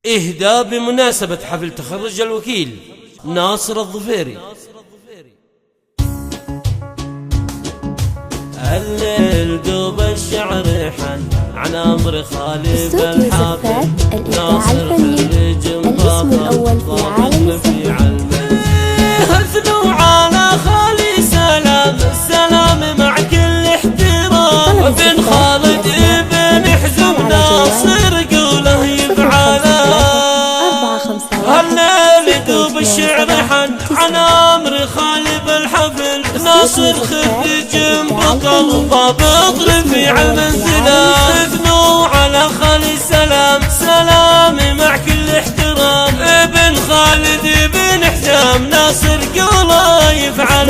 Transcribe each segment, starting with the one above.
إهداء بمناسبة حفل تخرج الوكيل ناصر الظفيري. الليل دوب الشعر حن عن أمر خالد الحافظ ناصر خريج الاسم في علمه هزلوا على خالي سلام السلام مع كل احترام وبن خالد ابن حزم ناصر قوله يفعله هالليل دوب الشعر حن عن أمر خالد الحفل ناصر خريج بطل ضابط رفيع المنزلة اثنوا على خالي سلام سلام مع كل احترام ابن خالد ابن حزام ناصر قوله يفعل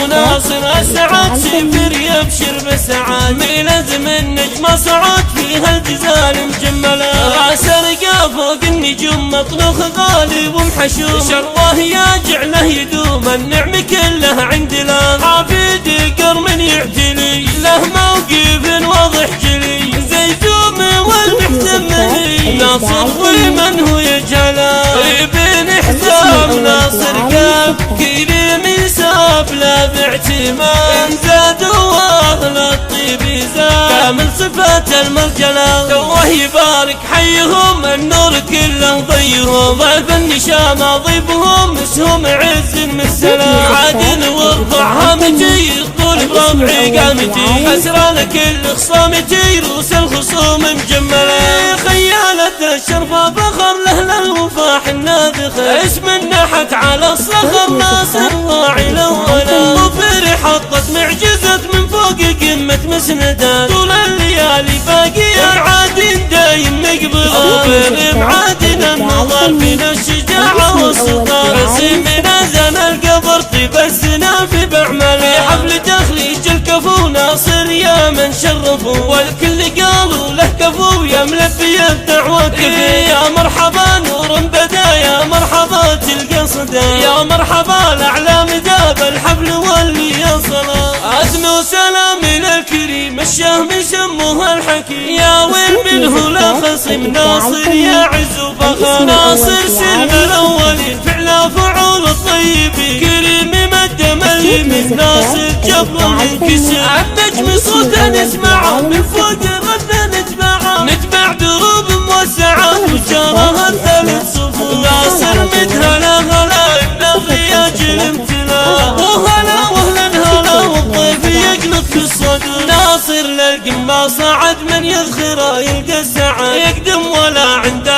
ناصر اسعد سفر يبشر بسعاد ميلاد من نجمة صعد فيها الجزال مجملة راس رقا فوق النجوم مطلوخ غالي ومحشوم شرطه ياجع له يدوم النعم كلها عند له عافيد قرم يعتلي له موقف واضح جلي زيتوم والمحتملي ناصر ومن هو يجهله ابن حزام ناصر كاف كريم ساب لا باعتماد زاد واهل الطيب زاد كامل صفات المرجله الله يبارك حيهم النور كله ضيهم ضيف النشامه ضيفهم اسهم عز من السلام عادل وارضع هامتي طول بربعي قامتي خسران كل خصامتي روس الخصوم مجمله خيالة الشرفة فخر له للوفاح الناذخ اسم النحت على الصخر ناصر راعي الاولى وفرح حطت معجزة من فوق قمة مسندات طول الليالي باقية معادن دايم مقبلة وفر معادن النظر فينا الشجاعة والسلطان رسمنا زن القبر طيب السنافي بعمله حفل تخليج الكفو ناصر يا من شرفوا والكل قالوا له كفو يا ملبي الدعوة كفي يا مرحبا نور بدا يا مرحبا تلقى صدى يا مرحبا الاعلام داب الحفل واللي يصله ادنو سلام الكريم الشهم سموها الحكيم يا ويل منه لا خصم ناصر يا عز وفخر ناصر سلم الاولين فعلا فعول الطيبين كريم مد اليمين ناصر جبل الانكسار النجم صوته نسمعه من فوق الرد نتبع دروب موسعه وجارها الثالث صفوف ناصر مدهلا هلا ابن الرياج الامتلاء وهلا وهلا هلا والضيف يقلب في الصدر ناصر للقمة صعد من يذخره يلقى السعد يقدم ولا عنده